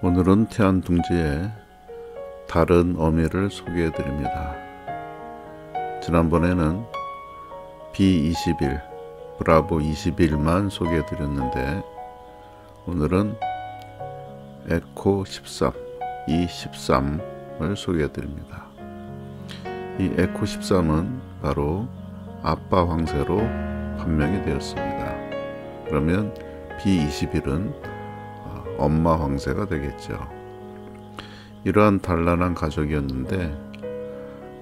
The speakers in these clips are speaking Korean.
오늘은 태안둥지의 다른 어미를 소개해 드립니다. 지난번에는 B21, 브라보 21만 소개해 드렸는데 오늘은 에코 13, E13을 소개해 드립니다. 이 에코 13은 바로 아빠 황새로 판명이 되었습니다. 그러면 B21은 엄마 황새가 되겠죠. 이러한 단란한 가족이었는데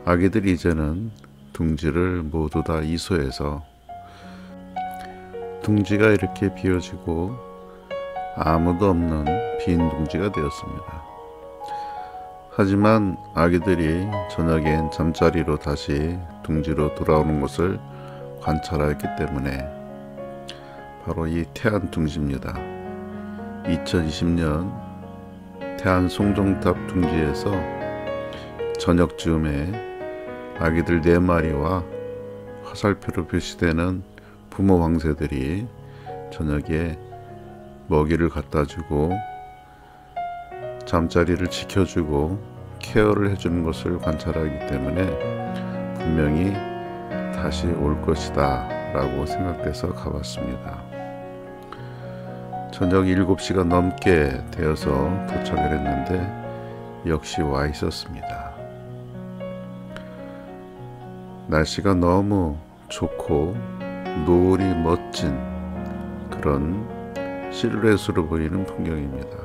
아기들이 이제는 둥지를 모두 다 이소해서 둥지가 이렇게 비어지고 아무도 없는 빈 둥지가 되었습니다. 하지만 아기들이 저녁엔 잠자리로 다시 둥지로 돌아오는 것을 관찰하였기 때문에 바로 이 태안 둥지입니다. 2020년 태안 송정탑 둥지에서 저녁 즈음에 아기들 4마리와 화살표로 표시되는 부모 황새들이 저녁에 먹이를 갖다주고 잠자리를 지켜주고 케어를 해주는 것을 관찰하기 때문에 분명히 다시 올 것이다 라고 생각돼서 가봤습니다. 저녁 7시가 넘게 되어서 도착을 했는데 역시 와 있었습니다. 날씨가 너무 좋고 노을이 멋진 그런 실루엣으로 보이는 풍경입니다.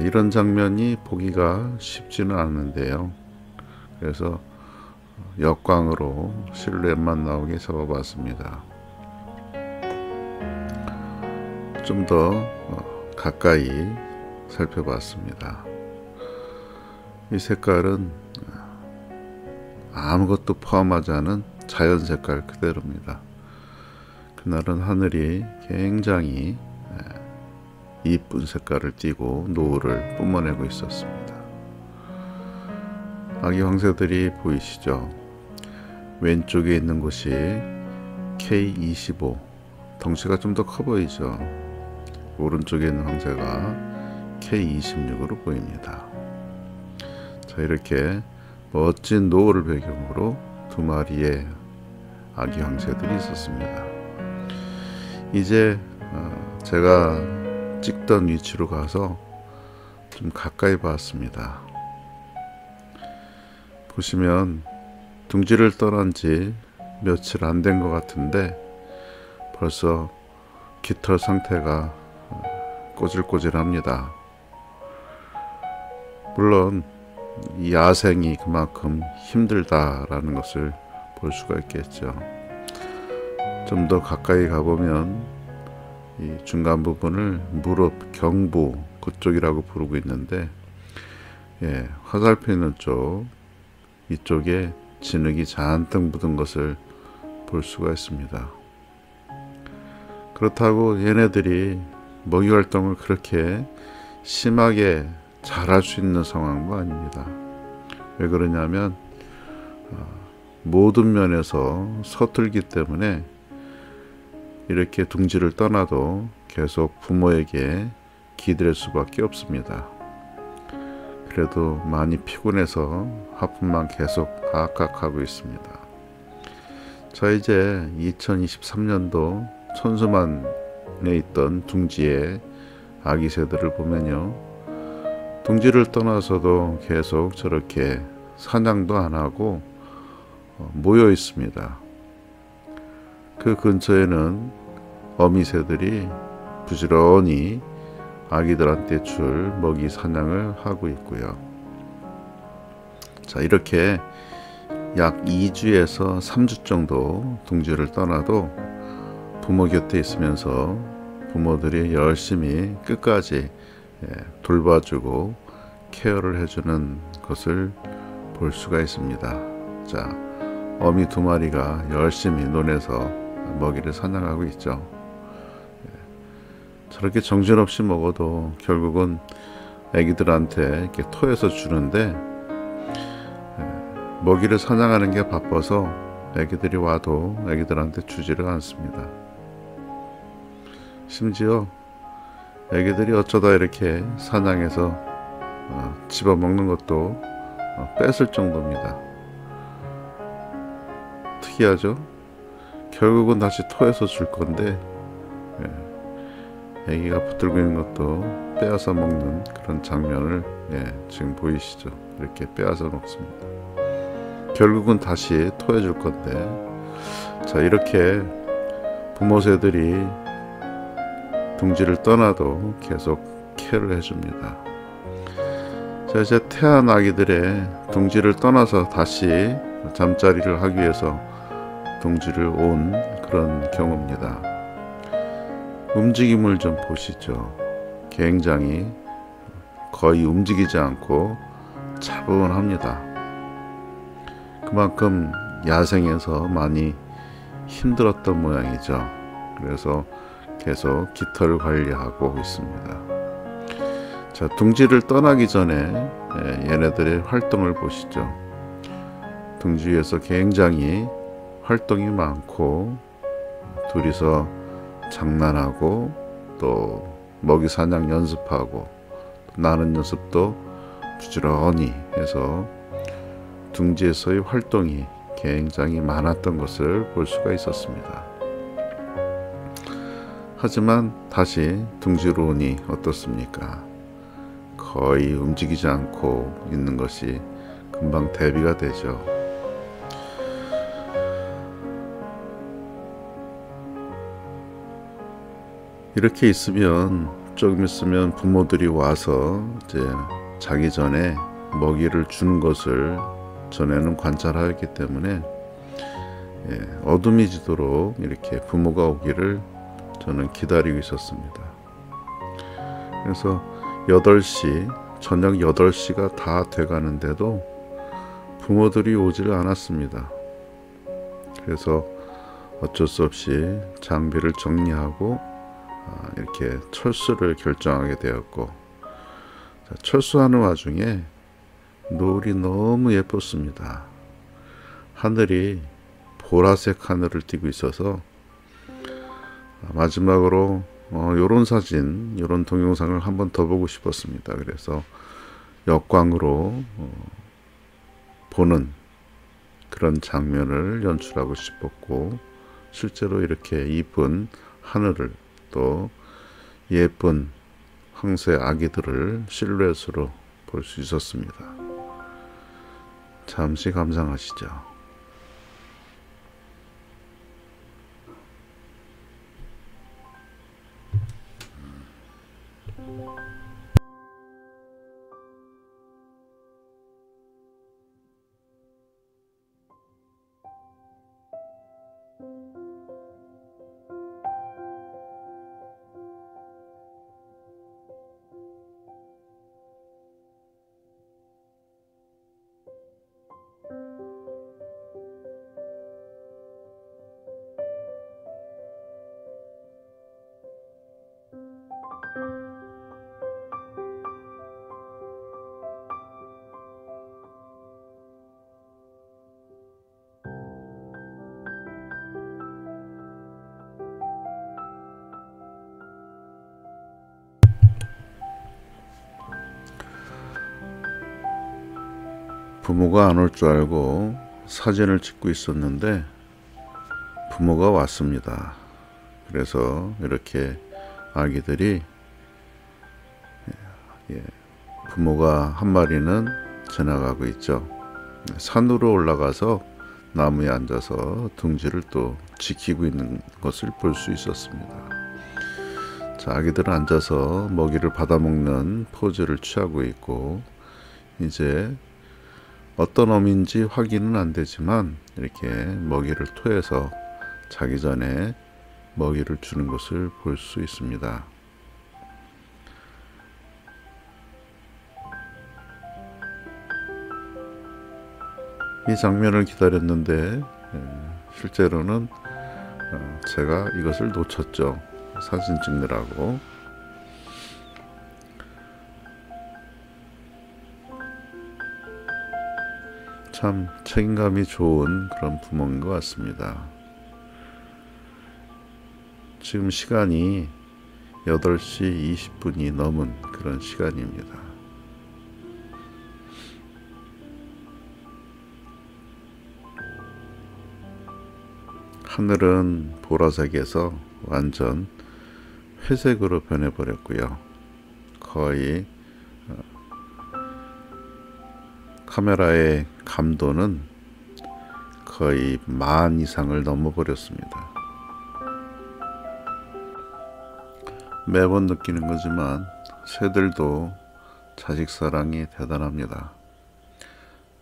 이런 장면이 보기가 쉽지는 않은데요. 그래서 역광으로 실루엣만 나오게 잡아봤습니다. 좀 더 가까이 살펴봤습니다. 이 색깔은 아무것도 포함하지 않은 자연 색깔 그대로입니다. 그날은 하늘이 굉장히 이쁜 색깔을 띠고 노을을 뿜어내고 있었습니다. 아기 황새들이 보이시죠? 왼쪽에 있는 곳이 K25, 덩치가 좀 더 커 보이죠? 오른쪽에 있는 황새가 K26으로 보입니다. 자, 이렇게 멋진 노을을 배경으로 2마리의 아기 황새들이 있었습니다. 이제 제가 찍던 위치로 가서 좀 가까이 봤습니다. 보시면 둥지를 떠난 지 며칠 안 된 것 같은데 벌써 깃털 상태가 꼬질꼬질합니다. 물론 이 야생이 그만큼 힘들다라는 것을 볼 수가 있겠죠. 좀 더 가까이 가보면 이 중간 부분을 무릎, 경부 그쪽이라고 부르고 있는데 화살표 있는 쪽 이쪽에 진흙이 잔뜩 묻은 것을 볼 수가 있습니다. 그렇다고 얘네들이 먹이 활동을 그렇게 심하게 잘할 수 있는 상황도 아닙니다. 왜 그러냐면 모든 면에서 서툴기 때문에 이렇게 둥지를 떠나도 계속 부모에게 기댈 수밖에 없습니다. 그래도 많이 피곤해서 하품만 계속 하악하고 있습니다. 자, 이제 2023년도 천수만에 있던 둥지의 아기 새들을 보면요, 둥지를 떠나서도 계속 저렇게 사냥도 안 하고 모여 있습니다. 그 근처에는 어미 새들이 부지런히 아기들한테 줄 먹이 사냥을 하고 있고요. 자, 이렇게 약 2주에서 3주 정도 둥지를 떠나도 부모 곁에 있으면서 부모들이 열심히 끝까지 돌봐주고 케어를 해주는 것을 볼 수가 있습니다. 자, 어미 2마리가 열심히 논에서 먹이를 사냥하고 있죠. 저렇게 정신없이 먹어도 결국은 애기들한테 이렇게 토해서 주는데 먹이를 사냥하는 게 바빠서 애기들이 와도 애기들한테 주지를 않습니다. 심지어 애기들이 어쩌다 이렇게 사냥해서 집어먹는 것도 뺏을 정도입니다. 특이하죠? 결국은 다시 토해서 줄 건데 애기가 붙들고 있는 것도 빼앗아 먹는 그런 장면을 지금 보이시죠? 이렇게 빼앗아 먹습니다. 결국은 다시 토해 줄 건데, 자, 이렇게 부모 새들이 둥지를 떠나도 계속 케어를 해줍니다. 자, 이제 태어난 아기들의 둥지를 떠나서 다시 잠자리를 하기 위해서 둥지를 온 그런 경우입니다. 움직임을 좀 보시죠. 굉장히 거의 움직이지 않고 차분합니다. 그만큼 야생에서 많이 힘들었던 모양이죠. 그래서 계속 깃털을 관리하고 있습니다. 자, 둥지를 떠나기 전에 얘네들의 활동을 보시죠. 둥지 위에서 굉장히 활동이 많고 둘이서 장난하고 또 먹이 사냥 연습하고 나는 연습도 부지런히 해서 둥지에서의 활동이 굉장히 많았던 것을 볼 수가 있었습니다. 하지만 다시 둥지로 오니 어떻습니까? 거의 움직이지 않고 있는 것이 금방 대비가 되죠. 이렇게 있으면 조금 있으면 부모들이 와서 이제 자기 전에 먹이를 주는 것을 전에는 관찰하였기 때문에 어둠이 지도록 이렇게 부모가 오기를 저는 기다리고 있었습니다. 그래서 8시, 저녁 8시가 다 돼가는데도 부모들이 오지를 않았습니다. 그래서 어쩔 수 없이 장비를 정리하고 이렇게 철수를 결정하게 되었고, 철수하는 와중에 노을이 너무 예뻤습니다. 하늘이 보라색 하늘을 띠고 있어서 마지막으로 요런 사진, 요런 동영상을 한번 더 보고 싶었습니다. 그래서 역광으로 보는 그런 장면을 연출하고 싶었고, 실제로 이렇게 이쁜 하늘을 또 예쁜 황새 아기들을 실루엣으로 볼 수 있었습니다. 잠시 감상하시죠. 부모가 안 올 줄 알고 사진을 찍고 있었는데 부모가 왔습니다. 그래서 이렇게 아기들이 부모가 한 마리는 지나가고 있죠. 산으로 올라가서 나무에 앉아서 둥지를 또 지키고 있는 것을 볼 수 있었습니다. 자, 아기들은 앉아서 먹이를 받아먹는 포즈를 취하고 있고, 이제 어떤 어미인지 확인은 안 되지만 이렇게 먹이를 토해서 자기 전에 먹이를 주는 것을 볼 수 있습니다. 이 장면을 기다렸는데 실제로는 제가 이것을 놓쳤죠. 사진 찍느라고. 참 책임감이 좋은 그런 부모인 것 같습니다. 지금 시간이 8시 20분이 넘은 그런 시간입니다. 하늘은 보라색에서 완전 회색으로 변해버렸고요. 거의 카메라의 감도는 거의 10,000 이상을 넘어버렸습니다. 매번 느끼는 거지만 새들도 자식 사랑이 대단합니다.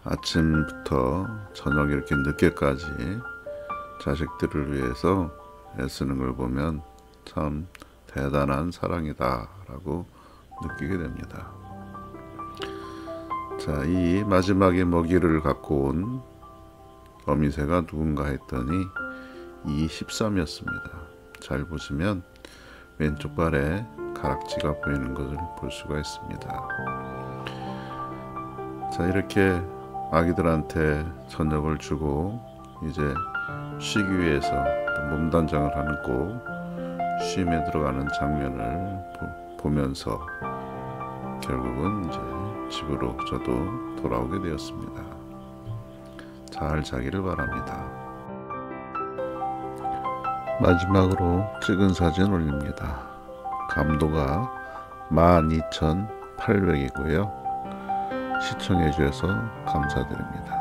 아침부터 저녁 이렇게 늦게까지 자식들을 위해서 애쓰는 걸 보면 참 대단한 사랑이다 라고 느끼게 됩니다. 자, 이 마지막에 먹이를 갖고 온 어미새가 누군가 했더니 이 13이었습니다. 잘 보시면 왼쪽 발에 가락지가 보이는 것을 볼 수가 있습니다. 자, 이렇게 아기들한테 저녁을 주고 이제 쉬기 위해서 몸단장을 하고 쉼에 들어가는 장면을 보면서 결국은 이제 집으로 저도 돌아오게 되었습니다. 잘 자기를 바랍니다. 마지막으로 찍은 사진 올립니다. 감도가 12,800이고요. 시청해 주셔서 감사드립니다.